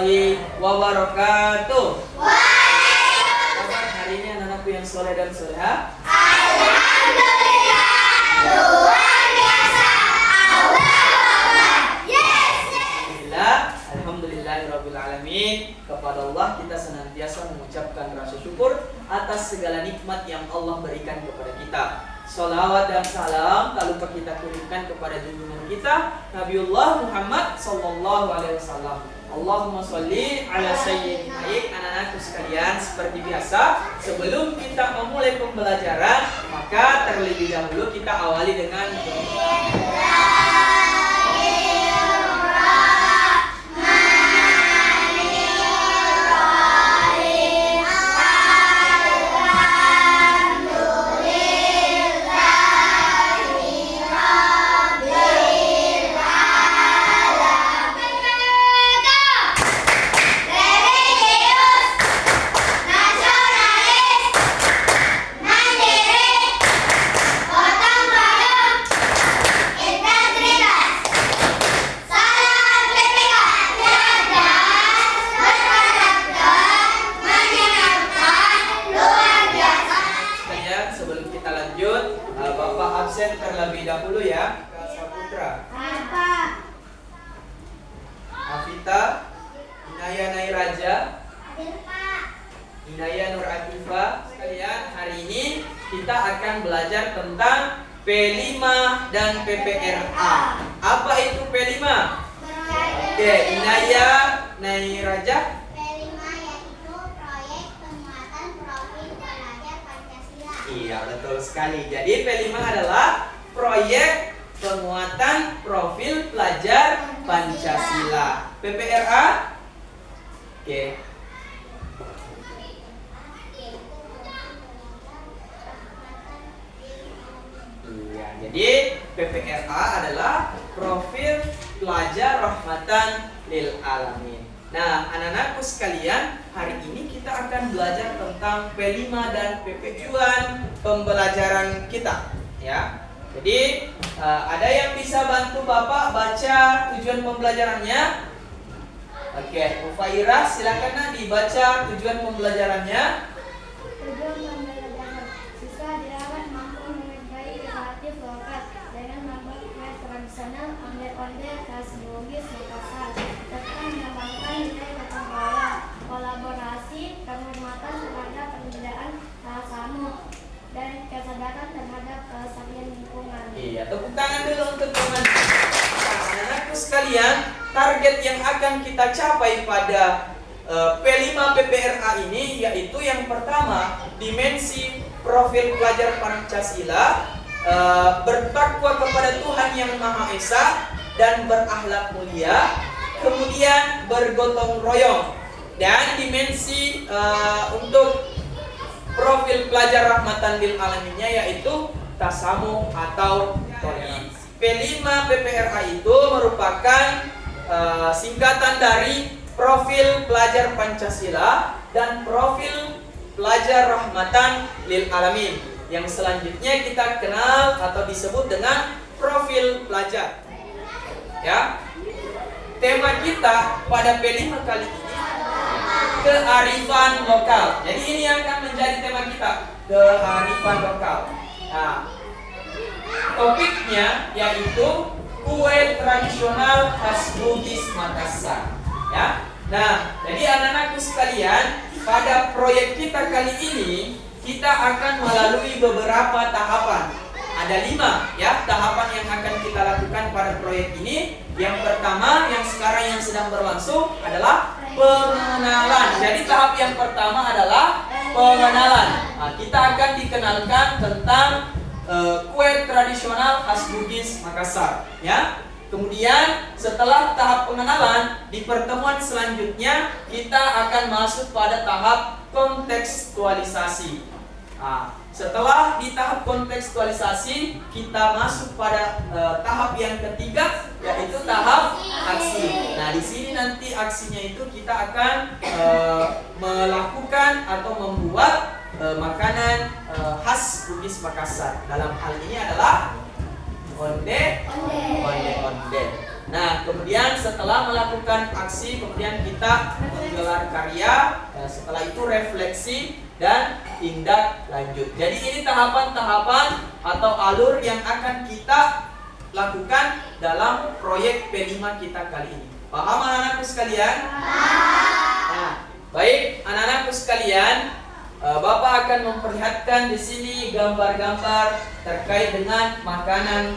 warahmatullahi wabarakatuh. Waalaikumsalam. Hari ini anak-anakku yang soleh dan soleha. Alhamdulillah, luar biasa. Alhamdulillahirabbil alamin. Kepada Allah kita senantiasa mengucapkan rasa syukur atas segala nikmat yang Allah berikan kepada kita. Salawat dan salam tak lupa kita kirimkan kepada junjungan kita Nabiullah Muhammad sallallahu alaihi wasallam. Allahumma sholli ala sayyidina. Anak-anakku sekalian, seperti biasa sebelum kita memulai pembelajaran, maka terlebih dahulu kita awali dengan terlebih dahulu ya. Saputra, Afita, Inaya Nairaja, Inaya Nur Atifa. Sekalian, hari ini kita akan belajar tentang P5 dan PPRA. Apa itu P5? Oke, Inaya Nairaja. P5 yaitu proyek penguatan profil pelajar Pancasila. Iya, betul sekali. Jadi P5 adalah proyek penguatan profil pelajar Pancasila. PPRA? Oke. Iya, jadi PPRA adalah profil pelajar rahmatan lil alamin. Nah, anak-anakku sekalian, hari ini kita akan belajar tentang P5 dan PPRA pembelajaran kita, ya. Jadi ada yang bisa bantu Bapak baca tujuan pembelajarannya? Oke, Ufairah silakan Nak dibaca tujuan pembelajarannya. Tujuan pembelajaran siswa diharapkan mampu menguasai kreatif lokal dengan membuat kue tradisional onde-onde khas Bugis Makassar serta mengembangkan nilai gotong royong, kolaborasi, penghormatan terhadap perbedaan tamu dan kesadaran terhadap kelestarian lingkungan. Iya, tepuk tangan dulu untuk teman. Anak-anakku sekalian, target yang akan kita capai pada P5 PPRA ini yaitu yang pertama, dimensi profil pelajar Pancasila, bertakwa kepada Tuhan Yang Maha Esa dan berakhlak mulia, kemudian bergotong royong, dan dimensi untuk profil pelajar rahmatan lil alaminnya yaitu tasamuh atau toleransi. P5 PPRA itu merupakan singkatan dari profil pelajar Pancasila dan profil pelajar rahmatan lil alamin, yang selanjutnya kita kenal atau disebut dengan profil pelajar. Ya. Tema kita pada P5 kali ini kearifan lokal. Jadi ini yang akan menjadi tema kita, kearifan lokal. Nah, topiknya yaitu kue tradisional khas Bugis Makassar. Ya. Nah, jadi anak-anakku sekalian, pada proyek kita kali ini kita akan melalui beberapa tahapan. Ada 5 ya tahapan yang akan kita lakukan pada proyek ini. Yang pertama yang sekarang yang sedang berlangsung adalah pengenalan. Jadi tahap yang pertama adalah pengenalan. Nah, kita akan dikenalkan tentang kue tradisional khas Bugis Makassar, ya. Kemudian setelah tahap pengenalan, di pertemuan selanjutnya kita akan masuk pada tahap kontekstualisasi. Nah, setelah di tahap kontekstualisasi, kita masuk pada tahap yang ketiga, yaitu tahap aksi. Nah, di sini nanti aksinya itu kita akan melakukan atau membuat makanan khas Bugis Makassar. Dalam hal ini adalah onde. Nah, kemudian setelah melakukan aksi, kemudian kita menggelar karya. Nah, setelah itu refleksi dan tindak lanjut. Jadi ini tahapan-tahapan atau alur yang akan kita lakukan dalam proyek P5 kita kali ini. Paham anak-anakku sekalian? Nah, baik anak-anakku sekalian, Bapak akan memperlihatkan di sini gambar-gambar terkait dengan makanan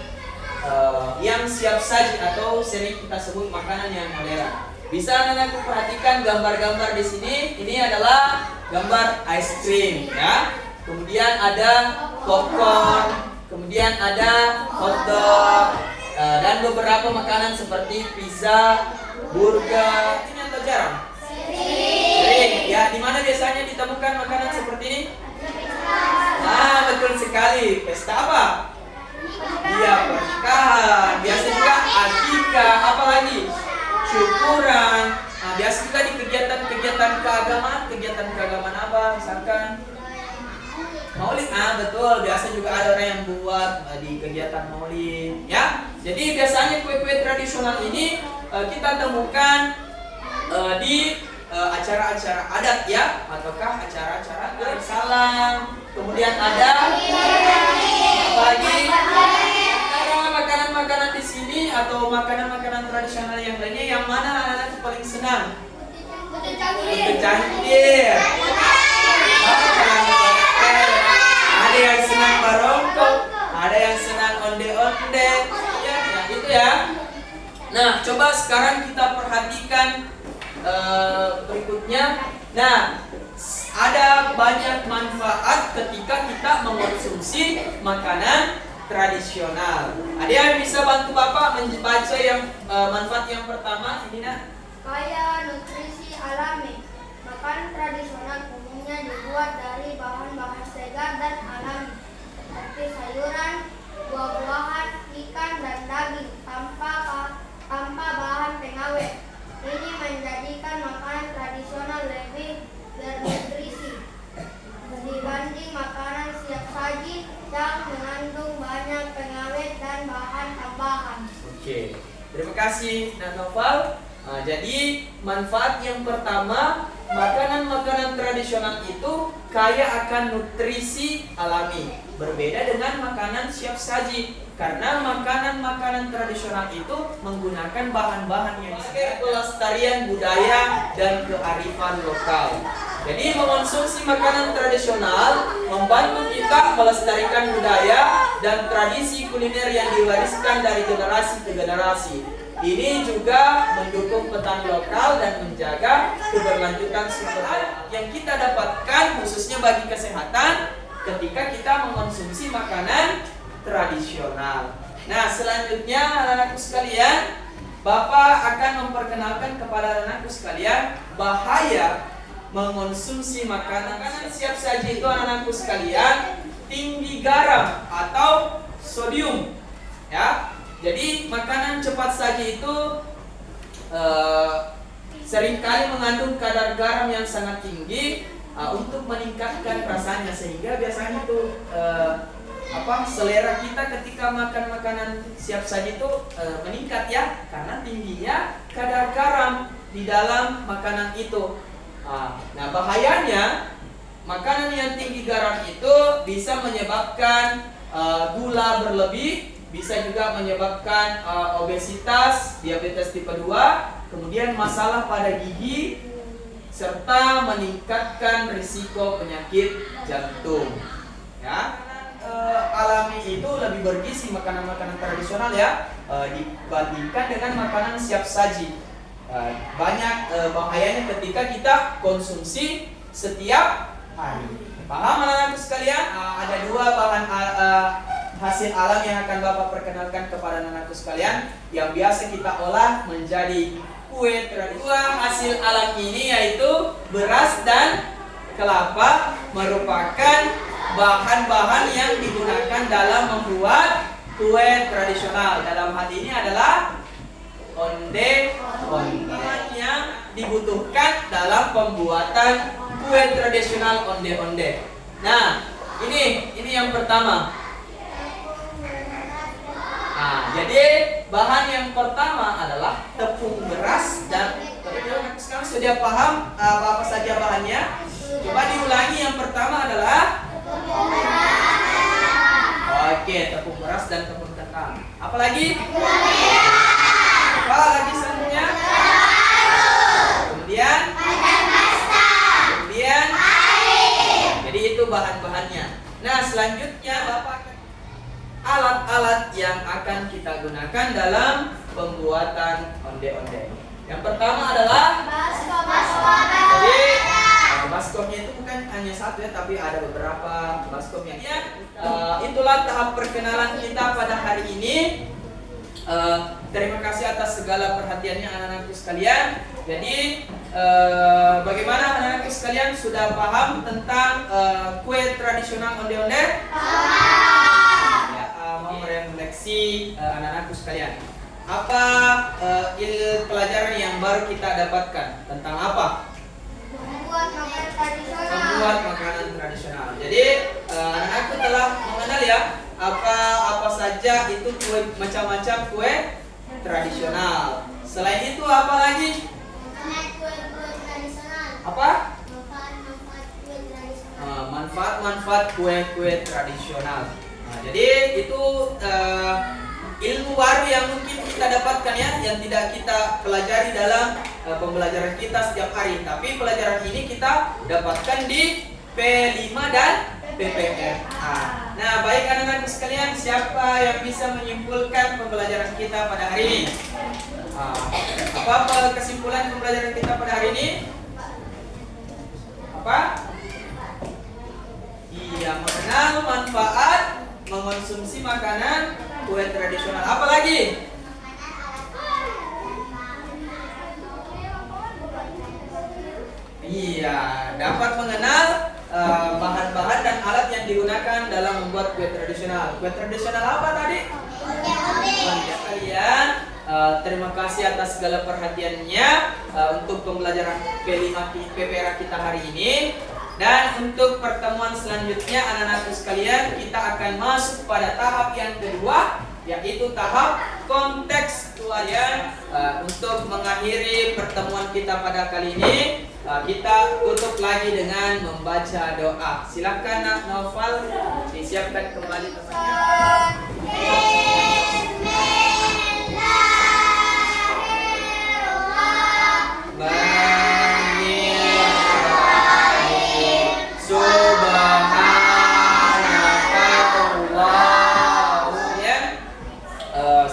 yang siap saji atau sering kita sebut makanan yang modern. Bisa anak-anakku perhatikan gambar-gambar di sini. Ini adalah gambar ice cream, ya. Kemudian ada popcorn, kemudian ada hotdog, dan beberapa makanan seperti pizza, burger. Ini atau jarang? Sering. Ya, di mana biasanya ditemukan makanan seperti ini? Ah, betul sekali. Pesta apa? Iya, pernikahan. Biasa juga akikah, apa lagi? Syukuran. Nah, biasa juga di kegiatan-kegiatan keagamaan apa? Misalkan Maulid. Ah, betul. Biasa juga ada orang yang buat di kegiatan Maulid, ya. Jadi biasanya kue-kue tradisional ini kita temukan di acara-acara adat, ya, ataukah acara-acara salam. Kemudian ada apa lagi? Ada makanan-makanan di sini atau makanan-makanan tradisional yang lainnya. Yang mana anak-anak paling senang? Putu cangkir. Ada yang senang barongko, ada yang senang onde-onde, ya, itu ya. Nah, coba sekarang kita perhatikan berikutnya. Nah, ada banyak manfaat ketika kita mengonsumsi makanan tradisional. Ada yang bisa bantu Bapak membaca yang manfaat yang pertama ini, nak? Kaya nutrisi alami. Makanan tradisional umumnya dibuat dari bahan-bahan segar dan alami, seperti sayuran, buah-buahan, ikan, dan daging tanpa bahan pengawet. Ini menjadikan makanan tradisional lebih bernutrisi dibanding makanan siap saji yang mengandung banyak pengawet dan bahan tambahan. Oke, terima kasih Nak Noval. Nah, jadi manfaat yang pertama, makanan-makanan tradisional itu kaya akan nutrisi alami, berbeda dengan makanan siap saji. Karena makanan-makanan tradisional itu menggunakan bahan-bahan yang sebagai pelestarian budaya dan kearifan lokal. Jadi mengonsumsi makanan tradisional membantu kita melestarikan budaya dan tradisi kuliner yang diwariskan dari generasi ke generasi. Ini juga mendukung petani lokal dan menjaga keberlanjutan sumber daya yang kita dapatkan khususnya bagi kesehatan ketika kita mengonsumsi makanan tradisional. Nah, selanjutnya anak-anakku sekalian, Bapak akan memperkenalkan kepada anak-anakku sekalian bahaya mengonsumsi makanan siap saji itu, anak-anakku sekalian, tinggi garam atau sodium, ya. Jadi makanan cepat saji itu seringkali mengandung kadar garam yang sangat tinggi untuk meningkatkan rasanya, sehingga biasanya itu selera kita ketika makan makanan siap saji itu meningkat, ya, karena tingginya kadar garam di dalam makanan itu. Nah, bahayanya makanan yang tinggi garam itu bisa menyebabkan gula berlebih, bisa juga menyebabkan obesitas, diabetes tipe 2, kemudian masalah pada gigi, serta meningkatkan risiko penyakit jantung, ya. Alami itu lebih bergizi makanan-makanan tradisional, ya, dibandingkan dengan makanan siap saji. Banyak bahayanya ketika kita konsumsi setiap hari. Paham anak-anak sekalian? Ada dua bahan hasil alam yang akan Bapak perkenalkan kepada anak-anakku sekalian yang biasa kita olah menjadi kue tradisional. Hasil alam ini yaitu beras dan kelapa merupakan bahan-bahan yang digunakan dalam membuat kue tradisional. Dalam hal ini adalah onde-onde yang dibutuhkan dalam pembuatan kue tradisional onde-onde. Nah, ini yang pertama. Nah, jadi bahan yang pertama adalah tepung beras dan sekarang sudah paham apa saja bahannya? Coba diulangi, yang pertama adalah oke, tepung beras dan tepung ketan. Apa lagi? Apa lagi selanjutnya? Kemudian jadi itu bahan-bahannya. Nah, selanjutnya Bapak akan alat-alat yang akan kita gunakan dalam pembuatan onde-onde. Yang pertama adalah jadi baskomnya itu bukan hanya satu ya, tapi ada beberapa baskom yang itulah tahap perkenalan kita pada hari ini. Terima kasih atas segala perhatiannya anak-anakku sekalian. Jadi bagaimana anak-anakku sekalian, sudah paham tentang kue tradisional onde-onde? Mau merefleksi anak-anakku sekalian. Apa pelajaran yang baru kita dapatkan tentang apa? Membuat makanan tradisional. Jadi anak-anakku telah mengenal ya apa saja itu kue, macam-macam kue tradisional. Selain itu apa lagi? Apa? Manfaat-manfaat kue-kue tradisional. Nah, jadi itu ilmu baru yang mungkin kita dapatkan ya, yang tidak kita pelajari dalam pembelajaran kita setiap hari. Tapi pelajaran ini kita dapatkan di P5 dan PPRA. Nah, baik anak-anak sekalian, siapa yang bisa menyimpulkan pembelajaran kita pada hari ini? Apa kesimpulan pembelajaran kita pada hari ini? Apa? Iya, mengenal manfaat mengonsumsi makanan kue tradisional. Apa lagi? Iya, dapat mengenal bahan-bahan dan alat yang digunakan dalam membuat kue tradisional. Kue tradisional apa tadi? Ya kalian, terima kasih atas segala perhatiannya untuk pembelajaran P5 PPRA kita hari ini. Dan untuk pertemuan selanjutnya anak-anakku sekalian, kita akan masuk pada tahap yang kedua, yaitu tahap kontekstualian. Untuk mengakhiri pertemuan kita pada kali ini, kita tutup lagi dengan membaca doa. Silakan Nak Naufal, disiapkan kembali tempatnya.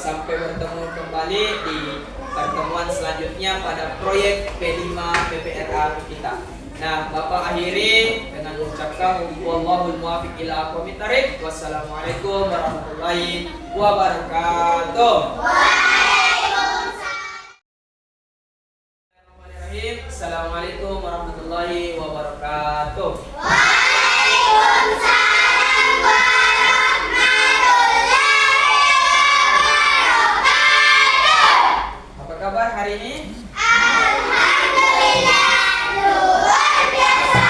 Sampai bertemu kembali di pertemuan selanjutnya pada proyek P5 PPRA kita. Nah, Bapak akhiri dengan mengucapkan wallahul muwaffiq ila aqwamit thariq. Wassalamualaikum warahmatullahi wabarakatuh. Waalaikumsalam. Assalamualaikum warahmatullahi wabarakatuh. Waalaikumsalam. Kabar hari ini? Alhamdulillah, luar biasa.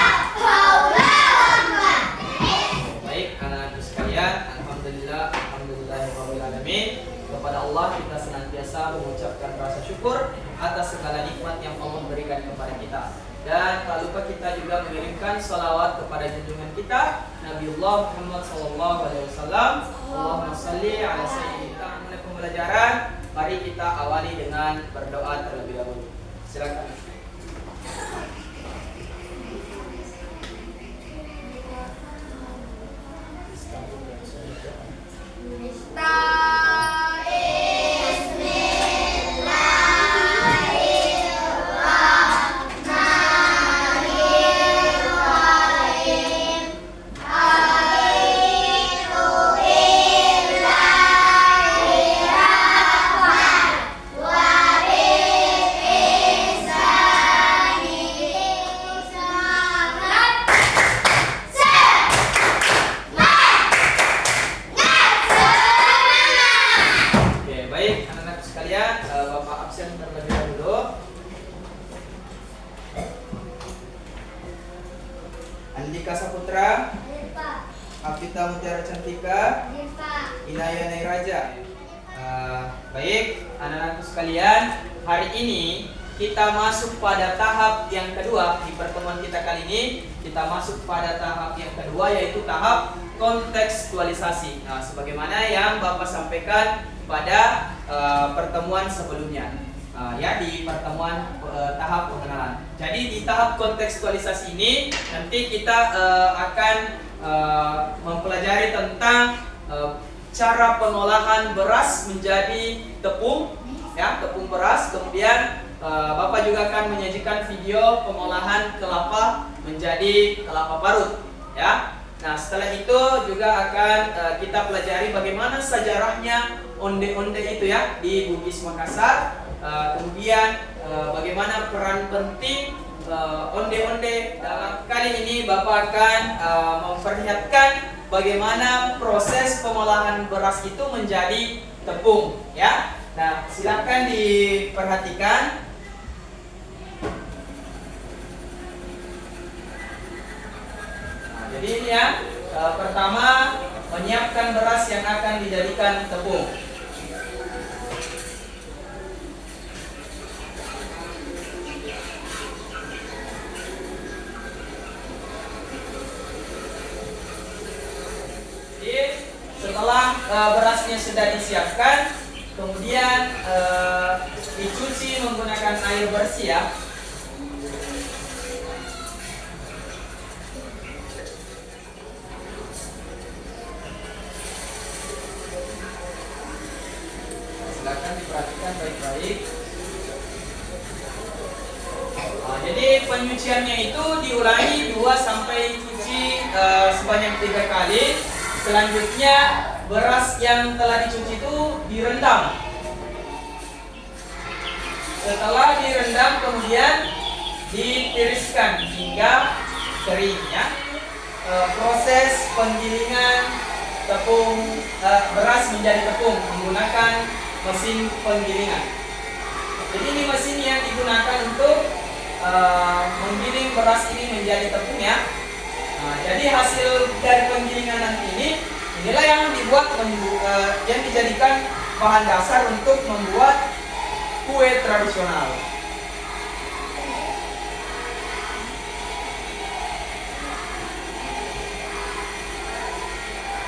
Baik anak-anak sekalian, alhamdulillah kepada Allah kita senantiasa mengucapkan rasa syukur atas segala nikmat yang Allah berikan kepada kita. Dan tak lupa kita juga mengirimkan salawat kepada junjungan kita Nabiullah Muhammad SAW. Allahumma salli ala sayyidina. Mulai pembelajaran, mari kita awali dengan berdoa terlebih dahulu. Silakan. Andika Saputra, Afita Mutiara Cantika, Inaya Nairaja, Baik, anak-anakku sekalian, hari ini kita masuk pada tahap yang kedua. Di pertemuan kita kali ini, kita masuk pada tahap yang kedua, yaitu tahap kontekstualisasi. Nah, sebagaimana yang Bapak sampaikan pada pertemuan sebelumnya, ya, di pertemuan tahap pengenalan. Jadi di tahap kontekstualisasi ini nanti kita akan mempelajari tentang cara pengolahan beras menjadi tepung, ya, tepung beras. Kemudian Bapak juga akan menyajikan video pengolahan kelapa menjadi kelapa parut, ya. Nah, setelah itu juga akan kita pelajari bagaimana sejarahnya onde-onde itu, ya, di Bugis Makassar. Kemudian bagaimana peran penting onde-onde dalam kali ini Bapak akan memperlihatkan bagaimana proses pengolahan beras itu menjadi tepung, ya. Nah, silakan diperhatikan. Nah, jadi ini ya, pertama menyiapkan beras yang akan dijadikan tepung. Setelah berasnya sudah disiapkan, kemudian dicuci menggunakan air bersih, ya. Silakan diperhatikan baik-baik. Jadi penyuciannya itu diulangi 2 sampai cuci sebanyak 3 kali. Selanjutnya beras yang telah dicuci itu direndam. Setelah direndam kemudian ditiriskan hingga kering, ya. Proses penggilingan tepung beras menjadi tepung menggunakan mesin penggilingan. Jadi ini mesin yang digunakan untuk menggiling beras ini menjadi tepung, ya. Nah, jadi hasil dari penggilingan nanti inilah yang dibuat yang dijadikan bahan dasar untuk membuat kue tradisional.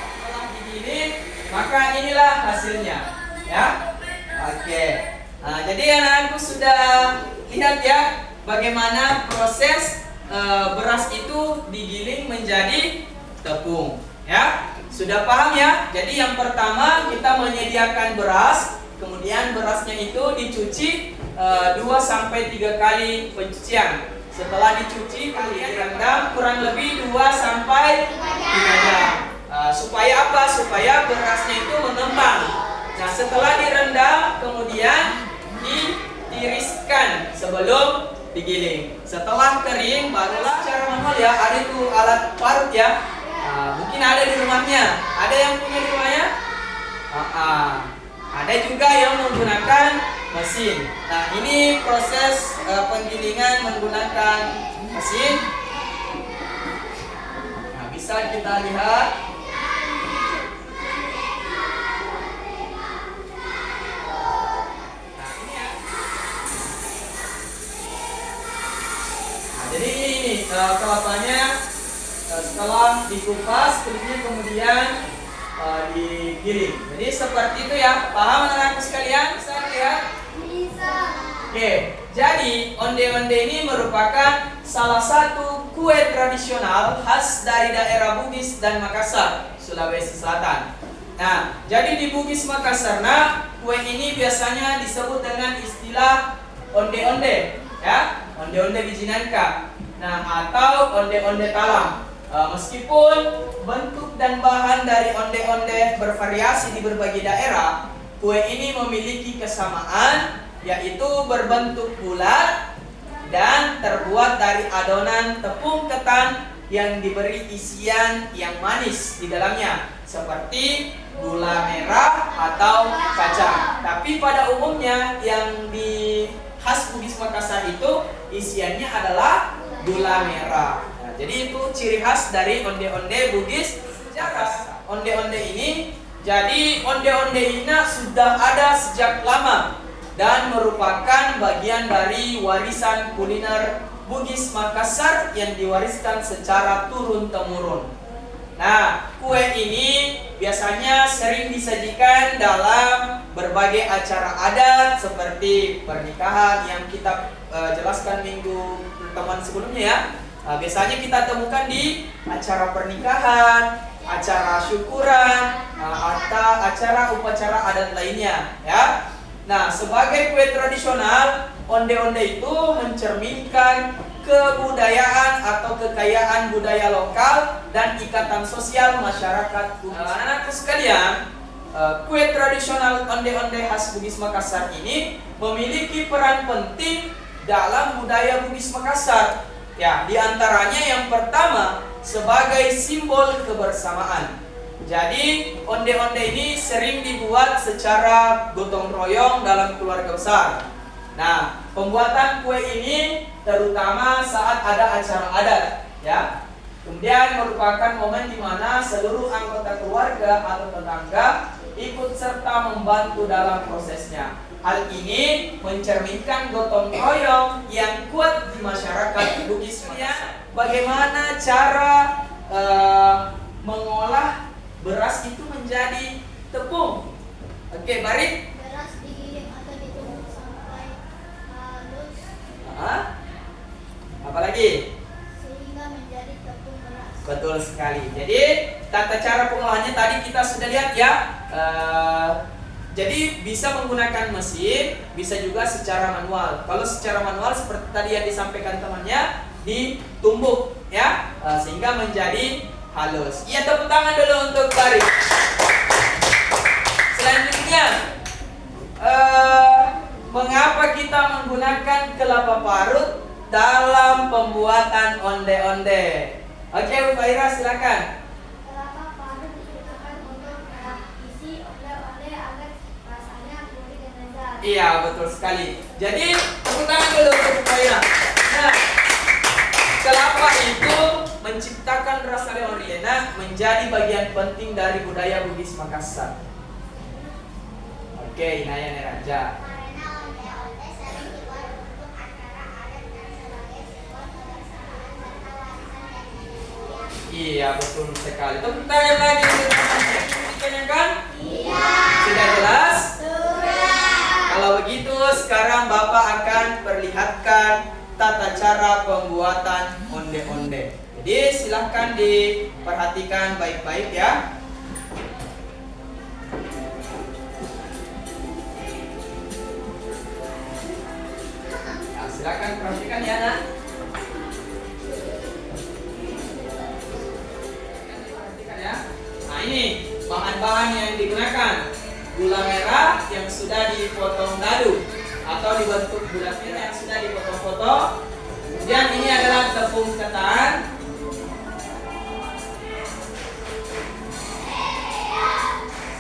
Setelah digiling, maka inilah hasilnya, ya. Oke. Nah, jadi anak-anakku sudah lihat, ya, bagaimana proses beras itu digiling menjadi tepung, ya. Sudah paham, ya? Jadi yang pertama kita menyediakan beras, kemudian berasnya itu dicuci 2 sampai 3 kali pencucian. Setelah dicuci kemudian direndam kurang lebih 2 sampai 3 jam. Supaya apa? Supaya berasnya itu mengembang. Nah, setelah direndam kemudian ditiriskan sebelum digiling. Setelah kering barulah secara manual, ya, ada itu alat parut, ya. Mungkin ada di rumahnya. Ada yang punya di rumahnya? Ada juga yang menggunakan mesin. Nah, ini proses penggilingan menggunakan mesin. Nah, bisa kita lihat. Jadi ini kelapanya setelah dikupas kulitnya kemudian digiling. Jadi seperti itu, ya. Paham anak-anakku sekalian? Bisa lihat? Bisa. Oke. Jadi onde-onde ini merupakan salah satu kue tradisional khas dari daerah Bugis dan Makassar, Sulawesi Selatan. Nah, jadi di Bugis Makassar, kue ini biasanya disebut dengan istilah onde-onde, ya. Onde-onde biji nangka, atau onde-onde talam. Meskipun bentuk dan bahan dari onde-onde bervariasi di berbagai daerah, kue ini memiliki kesamaan, yaitu berbentuk bulat dan terbuat dari adonan tepung ketan yang diberi isian yang manis di dalamnya, seperti gula merah atau kacang. Tapi pada umumnya yang di khas Bugis Makassar itu isiannya adalah gula merah. Nah, jadi itu ciri khas dari onde-onde Bugis Makassar. Onde-onde ini Jadi onde-onde ini sudah ada sejak lama dan merupakan bagian dari warisan kuliner Bugis Makassar yang diwariskan secara turun-temurun. Nah, kue ini biasanya sering disajikan dalam berbagai acara adat seperti pernikahan yang kita jelaskan minggu pertemuan sebelumnya ya. Biasanya kita temukan di acara pernikahan, acara syukuran, atau acara upacara adat lainnya ya. Nah, sebagai kue tradisional, onde-onde itu mencerminkan kebudayaan atau kekayaan budaya lokal dan ikatan sosial masyarakat Bugis. Anak-anakku sekalian, kue tradisional onde-onde khas Bugis Makassar ini memiliki peran penting dalam budaya Bugis Makassar. Ya, di antaranya yang pertama sebagai simbol kebersamaan. Jadi, onde-onde ini sering dibuat secara gotong royong dalam keluarga besar. Nah, pembuatan kue ini terutama saat ada acara adat, ya. Kemudian merupakan momen di mana seluruh anggota keluarga atau tetangga ikut serta membantu dalam prosesnya. Hal ini mencerminkan gotong royong yang kuat di masyarakat Bugis. Bagaimana cara mengolah beras itu menjadi tepung? Oke, Barik. Beras digiling atau ditumbuk sampai halus Apalagi? sehingga menjadi tepung beras. Betul sekali. Jadi tata cara pengolahannya tadi kita sudah lihat ya. Jadi bisa menggunakan mesin, bisa juga secara manual. Kalau secara manual seperti tadi yang disampaikan temannya, ditumbuk ya, sehingga menjadi halus. Iya, tepuk tangan dulu untuk Barik. Selanjutnya, mengapa kita menggunakan kelapa parut dalam pembuatan onde-onde? Oke, Bu Faira, silakan. Kelapa parut digunakan untuk isi oleh-oleh agar rasanya gurih dan lezat. Iya, betul sekali. Jadi, tepuk tangan dulu untuk Bu Faira. Nah, kelapa itu menciptakan rasa leonina menjadi bagian penting dari budaya Bugis Makassar. Oke, Inaya Neraja. Karena onde-onde sering dibuat untuk acara adat dan sebagai simbol kebersamaan serta warisan dari nenek moyang. Iya, betul sekali. Tepuk tangan lagi untuk teman-teman kan? Iya. Sudah jelas? Sudah. Kalau begitu, sekarang Bapak akan perlihatkan tata cara pembuatan onde-onde. Jadi silahkan diperhatikan baik-baik ya. Nah, silakan perhatikan ya, Nak. Perhatikan ya. Nah, ini bahan-bahan yang digunakan. Gula merah yang sudah dipotong dadu atau dibentuk bulat merah yang sudah dipotong-potong. Kemudian ini adalah tepung ketan.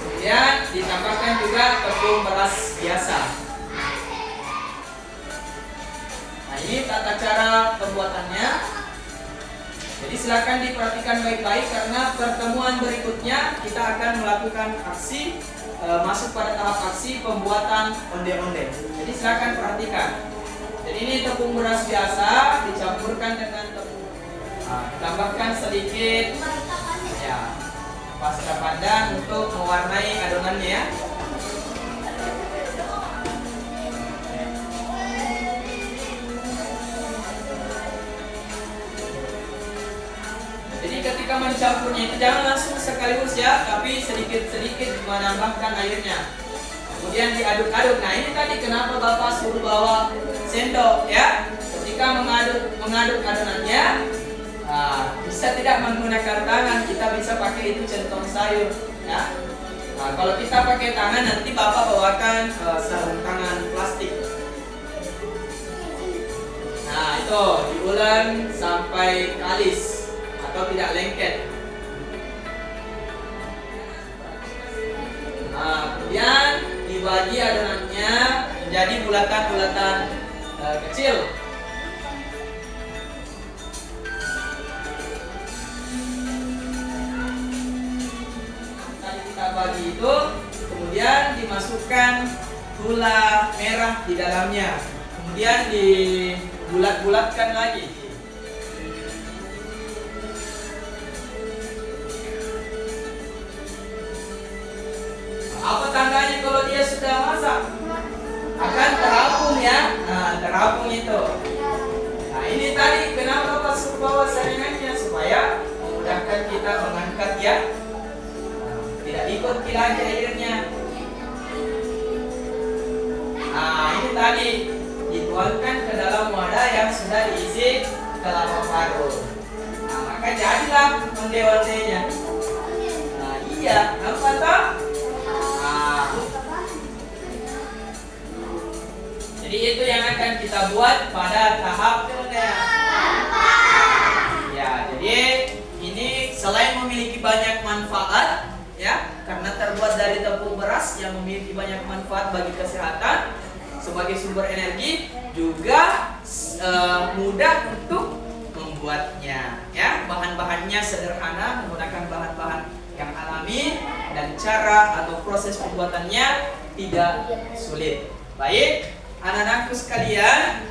Kemudian ditambahkan juga tepung beras biasa. Nah, ini tata cara pembuatannya. Jadi silakan diperhatikan baik-baik karena pertemuan berikutnya kita akan melakukan aksi masuk pada tahap aksi pembuatan onde-onde. Jadi silakan perhatikan. Jadi ini tepung beras biasa dicampurkan dengan tepung, tambahkan sedikit ya pasta pandan untuk mewarnai adonannya ya. Jadi ketika mencampurnya itu jangan langsung sekaligus ya, tapi sedikit-sedikit menambahkan airnya. Kemudian diaduk-aduk. Nah, ini tadi kenapa Bapak suruh bawa sendok ya. Ketika mengaduk adonannya, bisa tidak menggunakan tangan, kita bisa pakai itu centong sayur ya. Nah, kalau kita pakai tangan nanti Bapak bawakan sarung tangan plastik. Nah, itu diulang sampai kalis atau tidak lengket. Nah, kemudian dibagi adonannya menjadi bulatan-bulatan kecil. Tadi kita kita bagi itu, kemudian dimasukkan gula merah di dalamnya, kemudian dibulat-bulatkan lagi. Apa tandanya kalau dia sudah masak? Akan terapung ya. Nah, terapung itu. Nah, ini tadi kenapa masuk bawah saringannya, supaya memudahkan kita mengangkat ya. Nah, tidak ikut kilanya airnya. Nah, ini tadi dituangkan ke dalam wadah yang sudah diisi kelapa parut. Nah, maka jadilah onde-ondenya. Nah, iya, apa toh? Nah, jadi itu yang akan kita buat pada tahap kedua. Ya, jadi ini selain memiliki banyak manfaat ya, karena terbuat dari tepung beras yang memiliki banyak manfaat bagi kesehatan sebagai sumber energi, juga mudah untuk membuatnya ya. Bahan-bahannya sederhana, menggunakan bahan-bahan yang alami, dan cara atau proses pembuatannya tidak sulit. Baik, anak-anakku sekalian,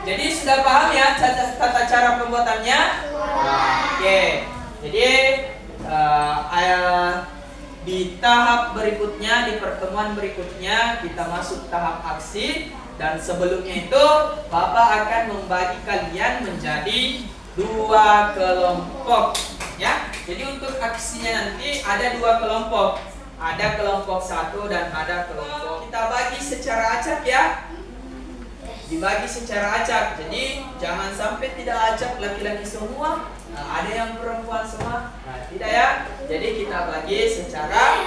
jadi sudah paham ya tata cara pembuatannya? Oke. Jadi di tahap berikutnya, di pertemuan berikutnya kita masuk tahap aksi, dan sebelumnya itu Bapak akan membagi kalian menjadi 2 kelompok ya. Jadi untuk aksinya nanti ada 2 kelompok. Ada kelompok 1 dan ada kelompok. Kita bagi secara acak ya. Dibagi secara acak. Jadi jangan sampai tidak acak laki-laki semua. Nah, ada yang perempuan semua. Nah, tidak ya. Jadi kita bagi secara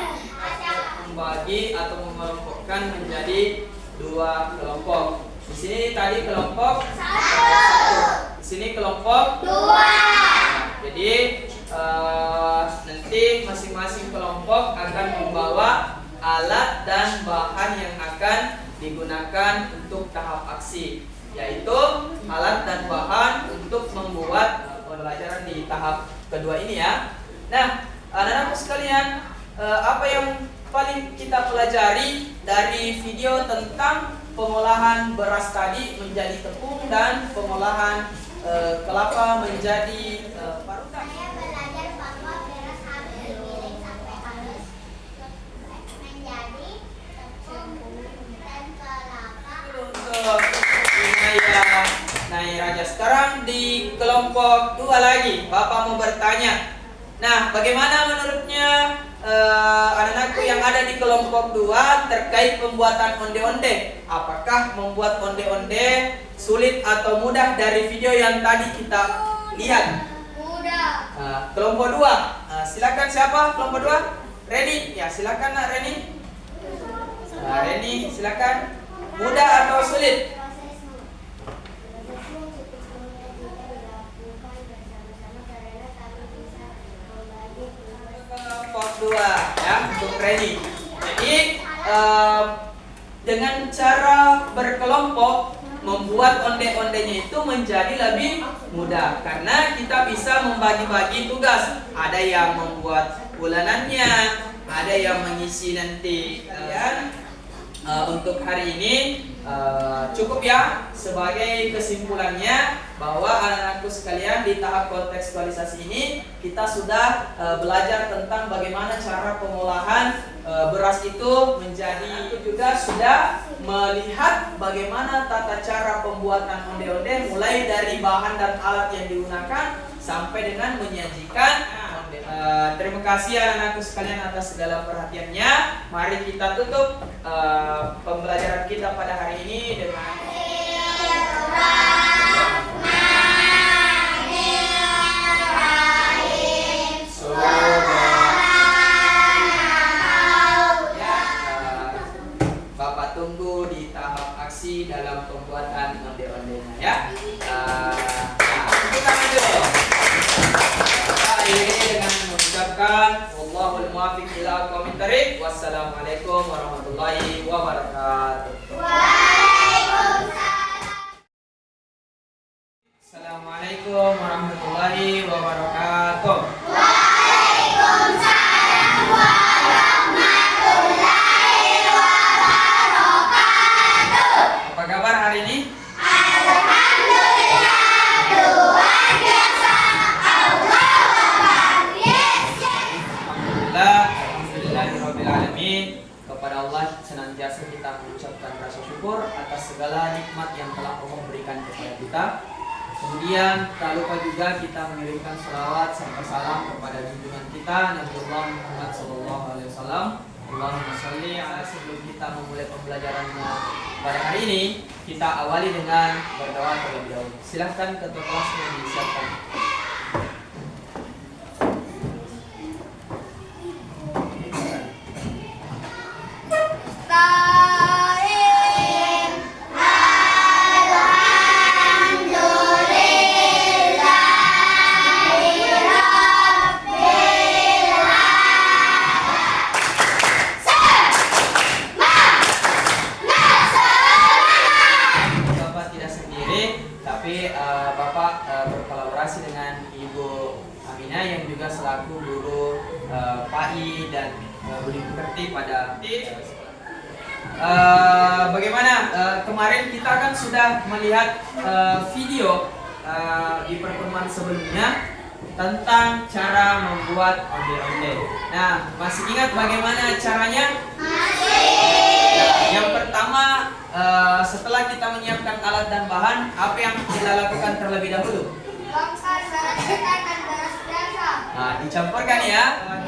membagi atau mengelompokkan menjadi 2 kelompok. Di sini tadi kelompok 1. Di sini kelompok 2. Nah, jadi nanti masing-masing kelompok akan membawa alat dan bahan yang akan digunakan untuk tahap aksi, yaitu alat dan bahan untuk membuat pembelajaran di tahap kedua ini ya. Nah, anak-anakku sekalian, apa yang paling kita pelajari dari video tentang pengolahan beras tadi menjadi tepung dan pengolahan kelapa menjadi parutan? Saya belajar bahwa beras harus digiling sampai halus menjadi tepung dan kelapa. Untuk Naya Raja, sekarang di kelompok 2 lagi Bapak mau bertanya. Nah, bagaimana menurutnya anak-anakku yang ada di kelompok 2 terkait pembuatan onde-onde? Apakah membuat onde-onde sulit atau mudah dari video yang tadi kita lihat? Mudah. Kelompok 2, silakan siapa kelompok 2? Reni, ya silakan Nak Reni. Reni, silakan. Mudah atau sulit? Prosesnya cukup mudah jika dilakukan bersama-sama karena kami bisa membagi tugas. Kelompok 2 ya, untuk Reni. Jadi dengan cara berkelompok membuat onde-ondenya itu menjadi lebih mudah, karena kita bisa membagi-bagi tugas. Ada yang membuat bulanannya, ada yang mengisi nanti untuk hari ini cukup ya. Sebagai kesimpulannya, bahwa anak-anakku sekalian, di tahap kontekstualisasi ini kita sudah belajar tentang bagaimana cara pengolahan beras itu menjadi. Aku juga sudah melihat bagaimana tata cara pembuatan onde-onde, mulai dari bahan dan alat yang digunakan sampai dengan menyajikan. Terima kasih anak-anakku sekalian atas segala perhatiannya. Mari kita tutup pembelajaran kita pada hari ini dengan Bapak tunggu di tahap aksi dalam pembuatan onde-ondenya ya. Tepuk tangan dulu. Ini dengan mengucapkan wallahul muwaffiq ila aqwamit thoriq. Wassalamualaikum warahmatullahi wabarakatuh. Assalamualaikum warahmatullahi wabarakatuh. Waalaikumsalam. senantiasa kita mengucapkan rasa syukur atas segala nikmat yang telah Allah berikan kepada kita. Kemudian tak lupa juga kita mengirimkan salawat serta salam kepada junjungan kita Nabiullah Muhammad SAW. Allahumma sholli ala. Sebelum kita memulai pembelajarannya pada hari ini, kita awali dengan berdoa terlebih dahulu. Silahkan ketua kelasnya disiapkan. Berkolaborasi dengan Ibu Aminah yang juga selaku guru PAI dan budi pekerti pada bagaimana kemarin kita kan sudah melihat video di pertemuan sebelumnya tentang cara membuat onde-onde. Nah, masih ingat bagaimana caranya? Nah, yang pertama, setelah kita menyiapkan alat dan bahan, apa yang kita lakukan terlebih dahulu? Nah, dicampurkan ya.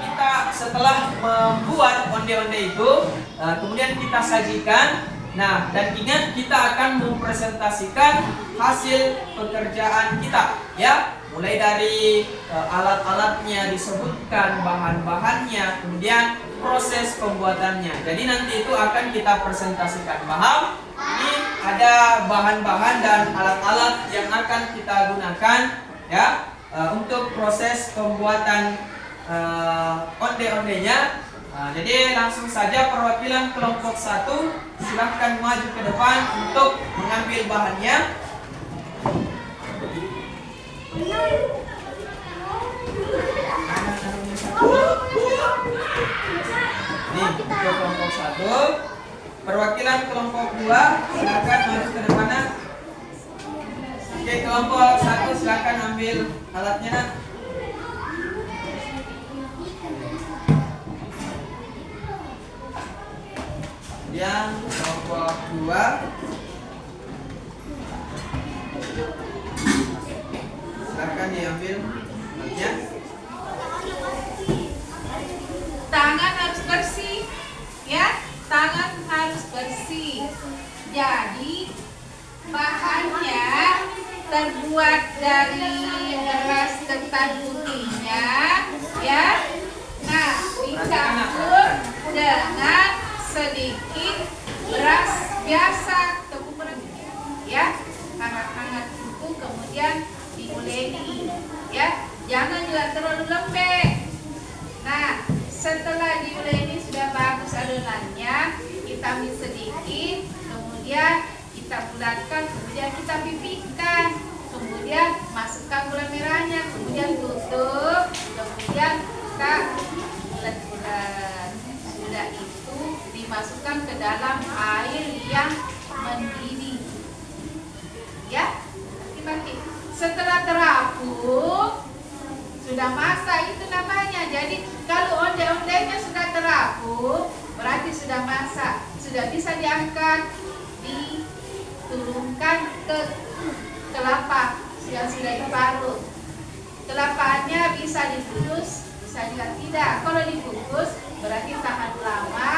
Kita setelah membuat onde-onde itu, kemudian kita sajikan. Nah, dan ingat kita akan mempresentasikan hasil pekerjaan kita, ya. Mulai dari alat-alatnya disebutkan, bahan-bahannya, kemudian proses pembuatannya. Jadi nanti itu akan kita presentasikan. Paham? Ini ada bahan-bahan dan alat-alat yang akan kita gunakan, ya, untuk proses pembuatan onde-ondenya. Jadi langsung saja perwakilan kelompok 1 silahkan maju ke depan untuk mengambil bahannya. Nih, untuk kelompok 1. Perwakilan kelompok 2 silakan maju ke depan. Oke, kelompok 1 silakan ambil alatnya, nak. Yang kelompok 2 silakan diambil alatnya. Tangan harus bersih, ya. Tangan harus bersih. Jadi bahannya terbuat dari beras ketan putihnya, ya. Nah, dicampur dengan sedikit beras biasa, tepung beras, ya. Hangat-hangat itu kemudian diuleni, ya. Jangan juga terlalu lembek. Nah, setelah diuleni sudah bagus adonannya, kita ambil sedikit, kemudian kita bulatkan, kemudian kita pipihkan, kemudian masukkan gula merahnya, kemudian tutup, kemudian kita bulat-bulat. Sudah itu dimasukkan ke dalam air yang mendidih, ya. Bagi setelah terapung sudah masak, itu namanya. Jadi kalau onde-ondenya sudah terapung berarti sudah masak, sudah bisa diangkat, diturunkan ke kelapa yang sudah diparut. Kelapanya bisa dikukus, bisa juga tidak. Kalau dikukus berarti tahan lama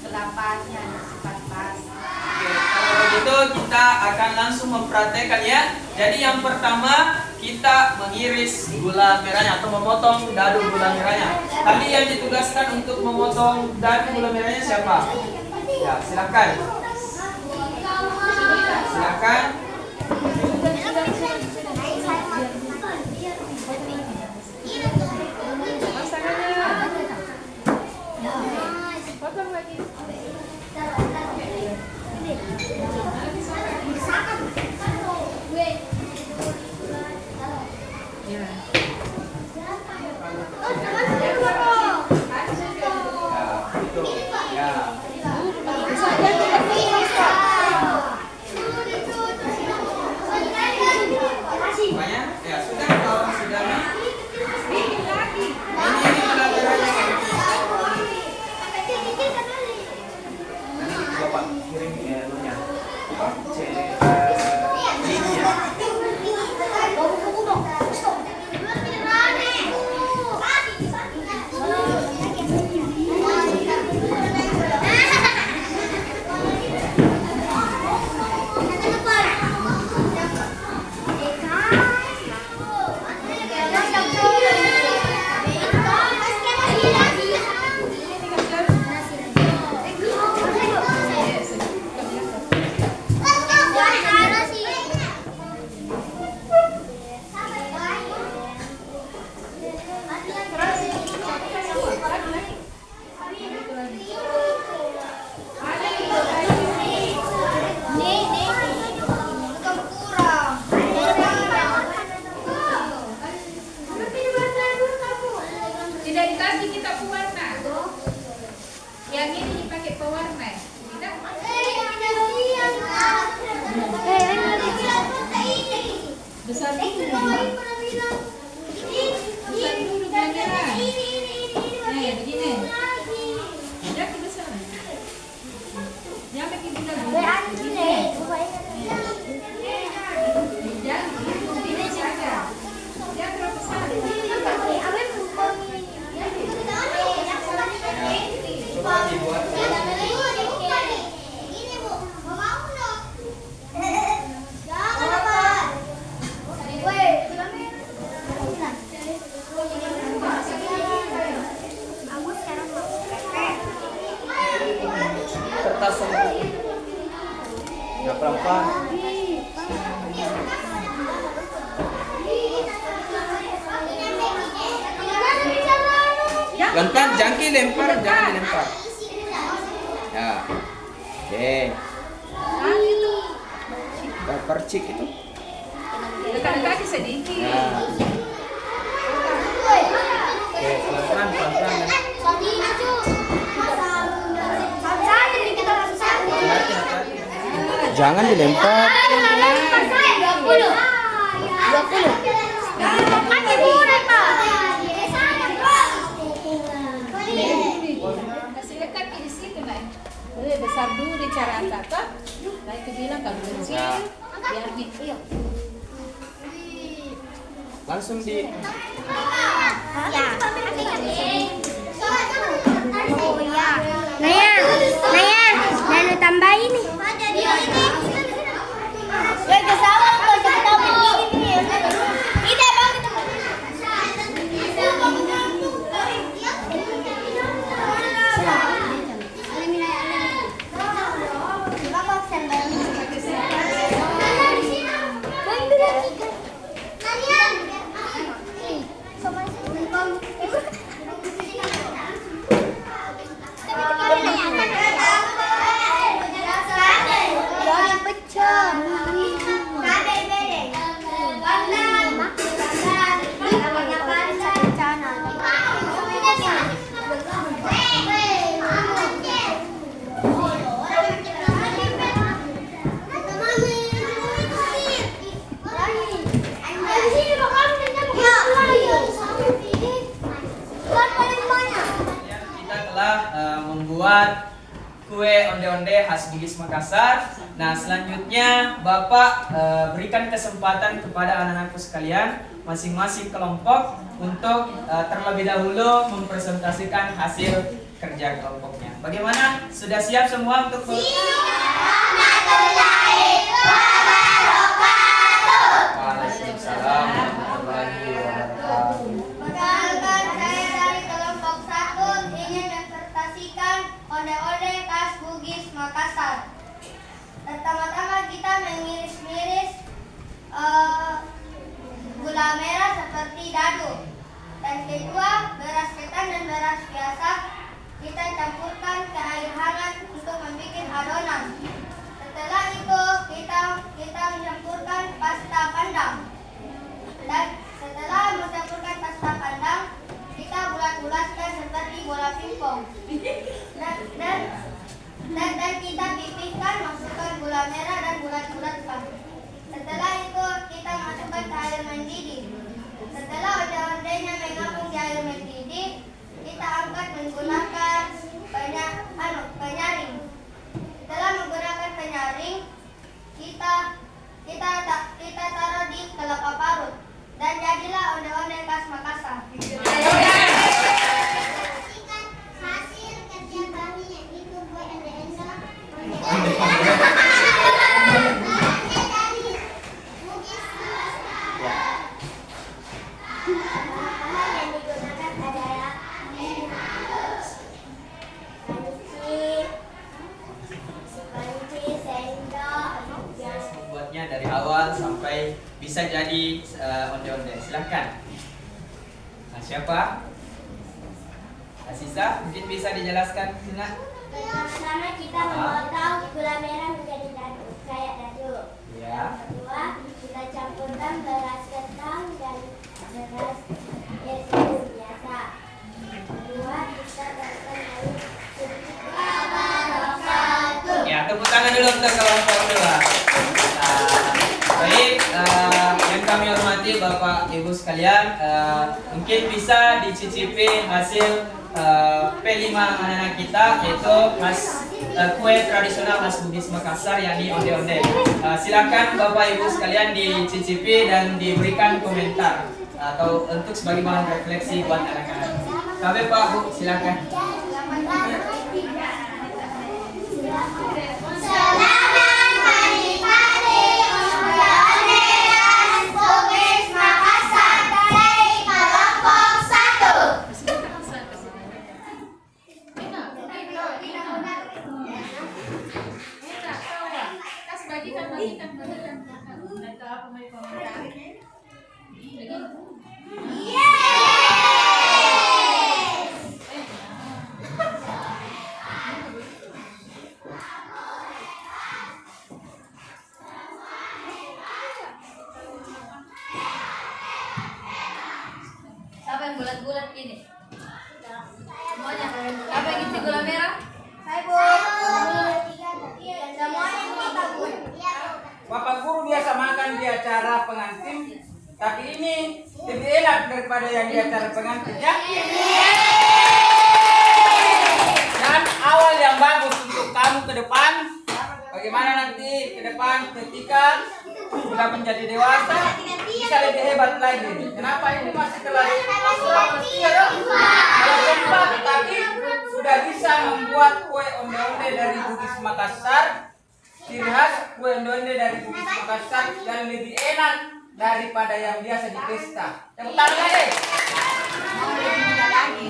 kelapanya cepat basi. Oke, kalau begitu kita akan langsung mempraktekkan, ya. Jadi yang pertama kita mengiris gula merahnya atau memotong dadu gula merahnya. Tadi yang ditugaskan untuk memotong dadu gula merahnya siapa? Ya, silakan. Silakan. ganti kita pewarna. Yang ini dipakai pewarna. Tidak? Besar dulu. Besar dulu kamera. Nih, begini. Jangan besar. Jangan bikin kita jangan terlalu besar. Coba dibuat. Kertas sama. Ya pelan-pelan. Lempar, jangki lempar, jangan dilempar. Ya, oke. Percik itu. Dekat-dekat sedikit. Ya. Oke, pelan-pelan, pelan-pelan. Hati-hati. Jangan dilempar. Kasih dekat di situ, Nay. Besar dulu di cara atas. Nah, itu bilang kalau kecil, biar gitu. Langsung di. Naya, Naya tambahin nih. Ke sawah kok kita begini. Tidak bang. Membuat kue onde-onde khas Bugis Makassar. Nah, selanjutnya Bapak berikan kesempatan kepada anak-anakku sekalian masing-masing kelompok untuk terlebih dahulu mempresentasikan hasil kerja kelompoknya. Bagaimana? Sudah siap semua untuk Waalaikumsalam warahmatullahi wabarakatuh. Perkenalkan, saya dari kelompok 1 ingin mempresentasikan onde-onde khas Bugis Makassar. Pertama-tama kita mengiris-iris gula merah seperti dadu. Dan kedua, beras ketan dan beras biasa kita campurkan ke air hangat untuk membuat adonan. Setelah itu kita mencampurkan pasta pandang. Dan setelah mencampurkan pasta pandang, kita bulat-bulatkan seperti bola pingpong. Dan kita pipihkan, masukkan gula merah dan bulat-bulatkan. Setelah itu kita masukkan ke air mendidih. Setelah onde-ondenya mengapung di air mendidih, kita angkat menggunakan penyaring. Setelah menggunakan penyaring, kita taruh di kelapa parut dan jadilah onde-onde khas Makassar. Hasil kerja kami yaitu kue onde-onde membuatnya dari awal sampai bisa jadi onde-onde. Silahkan. Nah, siapa? Asisa, mungkin bisa dijelaskan, Sina? Pertama kita memotong gula merah menjadi dadu, kayak dadu. Ya. Kedua, kita campurkan beras ketan dan beras biasa. untuk kelompok 2. Baik, yang kami hormati Bapak Ibu sekalian, mungkin bisa dicicipi hasil P5 anak-anak kita, yaitu kue tradisional khas Bugis Makassar, yakni onde-onde. Silakan Bapak Ibu sekalian dicicipi dan diberikan komentar atau untuk sebagai bahan refleksi buat anak-anak. Kami Pak Bu, silakan. Siapa yang bulat-bulat ini? Semuanya. Siapa yang isi gula merah? Saya Bu. Semuanya kita Bu. Bapak guru biasa makan di acara pengantin, tapi ini lebih enak daripada yang di acara pengantin ya. Dan awal yang bagus untuk kamu ke depan. Bagaimana nanti ke depan ketika sudah menjadi dewasa bisa lebih hebat lagi. Kenapa ini masih kelas 4, tapi sudah bisa membuat kue onde-onde dari Bugis Makassar. Ciri khas kue onde-onde dari Bugis Makassar yang lebih enak daripada yang biasa di pesta. Tepuk tangan deh. Mau lebih mudah lagi.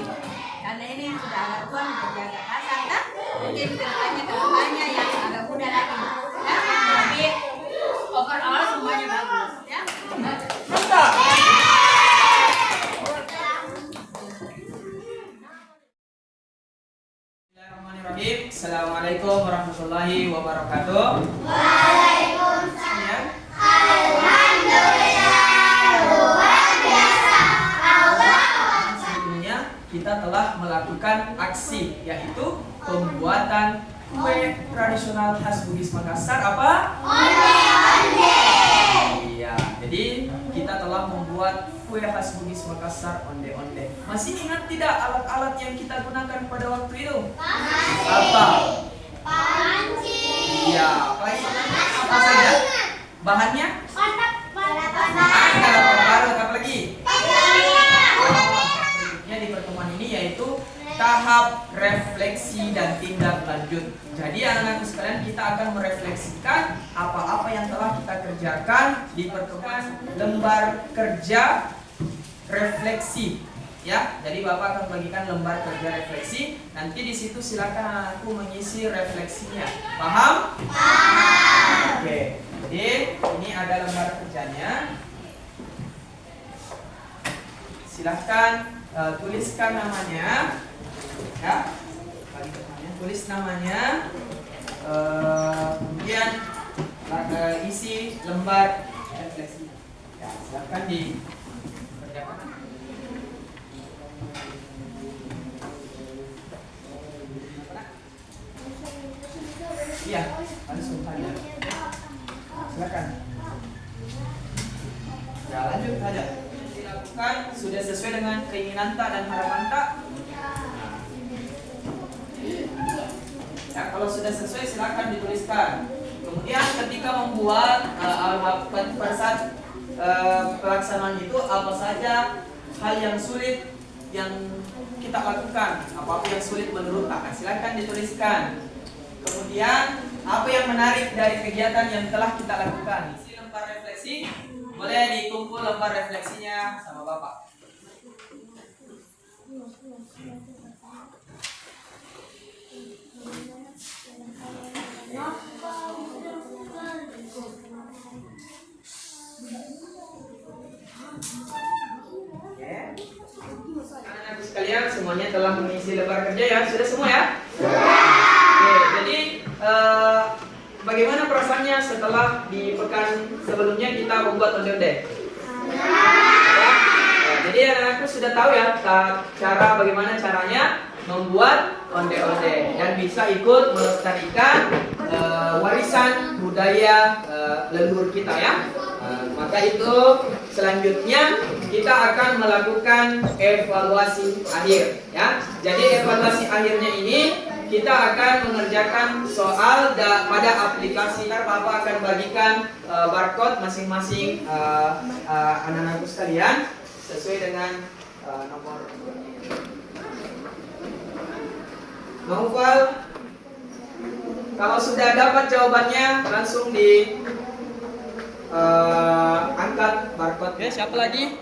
Karena ini sudah agak tua, menjaga kasar kan? Mungkin kedepannya yang agak mudah lagi. Ya, tapi overall semuanya bagus. Ya. Mantap. Bismillahirrahmanirrahim. Assalamualaikum warahmatullahi wabarakatuh. Waalaikumsalam. Alhamdulillah luar biasa. Sebelumnya kita telah melakukan aksi, yaitu pembuatan kue tradisional khas Bugis Makassar, apa? Onde-onde. Iya, jadi kita telah membuat kue khas Bugis Makassar, onde-onde. Masih ingat tidak alat-alat yang kita gunakan pada waktu itu? Apa? Panci. Iya, apa saja? Bahannya? Kalau baru apa lagi? Berikutnya di pertemuan ini yaitu tahap refleksi dan tindak lanjut. Jadi anak-anak sekalian, kita akan merefleksikan apa-apa yang telah kita kerjakan di pertemuan lembar kerja refleksi. Ya, jadi Bapak akan bagikan lembar kerja refleksi. Nanti di situ silakan anakku mengisi refleksinya. Paham? Paham. Oke. Jadi ini ada lembar kerjanya. Silahkan tuliskan namanya. Ya, tulis namanya, kemudian isi lembar refleksi. Ya, silakan dikerjakan. Iya, langsung saja. Silakan. Ya, lanjut saja. Dilakukan sudah sesuai dengan keinginan tak dan harapan tak. Ya, kalau sudah sesuai silakan dituliskan. Kemudian ketika membuat pada saat pelaksanaan itu apa saja hal yang sulit yang kita lakukan, apa yang sulit menurut kakak, silakan dituliskan. Kemudian apa yang menarik dari kegiatan yang telah kita lakukan. Isi lembar refleksi, boleh dikumpul lembar refleksinya sama Bapak. Anak-anak sekalian semuanya telah mengisi lembar kerja ya, sudah semua ya? Oke, jadi bagaimana perasaannya setelah di pekan sebelumnya kita membuat onde-onde? Jadi anak-anakku sudah tahu ya bagaimana caranya membuat onde-onde dan bisa ikut melestarikan warisan budaya leluhur kita ya. Maka itu selanjutnya kita akan melakukan evaluasi akhir ya. Jadi evaluasi akhirnya ini kita akan mengerjakan soal pada aplikasi. Bapak akan bagikan barcode masing-masing anak-anakku sekalian sesuai dengan nomor. Novel, kalau sudah dapat jawabannya langsung di angkat barcode. Oke, siapa lagi?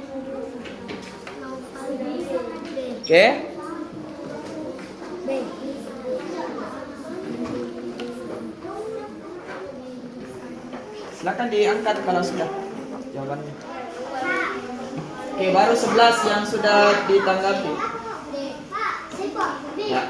Oke. Silakan diangkat kalau sudah jawabannya. Oke, baru 11 yang sudah ditanggapi. Ya.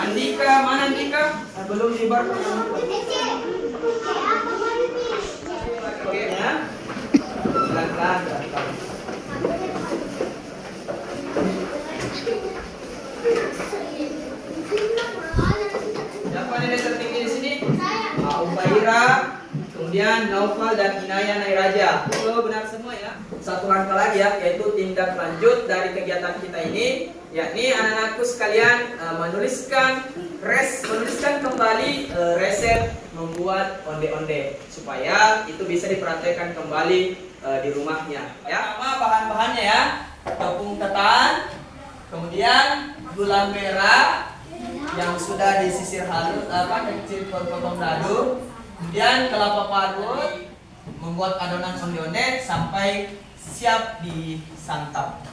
Andika, mana Andika? Belum di barcode. Oke ya. Silakan. Siapa nilai tertinggi di sini? Ubaira, kemudian Naufal dan Inaya Nairaja. Betul, benar semua ya. Satu langkah lagi ya, yaitu tindak lanjut dari kegiatan kita ini, yakni anak-anakku sekalian menuliskan kembali resep membuat onde-onde supaya itu bisa dipraktekkan kembali di rumahnya ya. Sama bahan-bahannya ya, tepung ketan, kemudian gula merah yang sudah disisir halus kecil potong dadu, kemudian kelapa parut, membuat adonan onde-onde sampai siap disantap.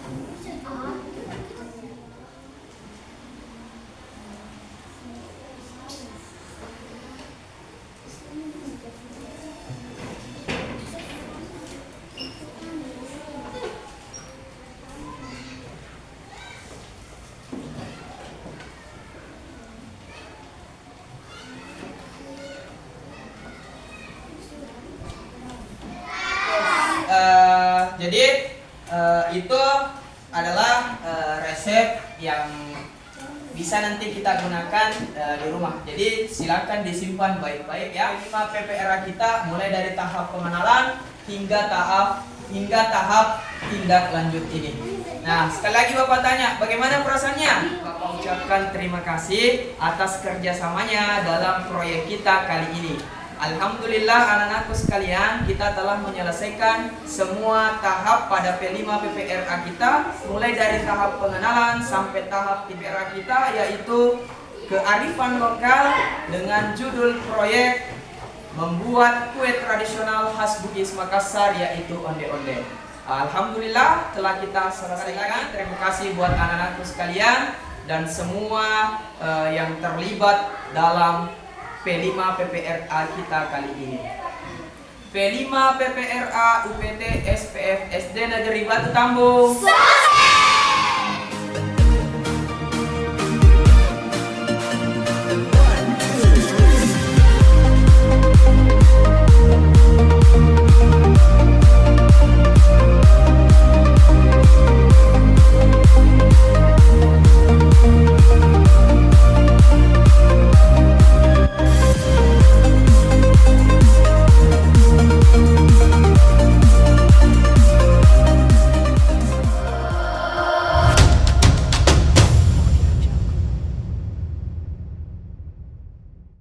Jadi itu adalah resep yang bisa nanti kita gunakan di rumah. Jadi silakan disimpan baik-baik ya. 5 PPRA kita mulai dari tahap pengenalan hingga tahap tindak lanjut ini. Nah, sekali lagi Bapak tanya, bagaimana perasaannya? Bapak ucapkan terima kasih atas kerjasamanya dalam proyek kita kali ini. Alhamdulillah anak-anakku sekalian, kita telah menyelesaikan semua tahap pada P5 PPRA kita, mulai dari tahap pengenalan sampai tahap PPRA kita, yaitu kearifan lokal dengan judul proyek membuat kue tradisional khas Bugis Makassar, yaitu onde-onde. Alhamdulillah telah kita selesaikan. Terima kasih buat anak-anakku sekalian dan semua yang terlibat dalam P5 PPRA kita kali ini. P5 PPRA UPT SPF SD Negeri Batu Tambung.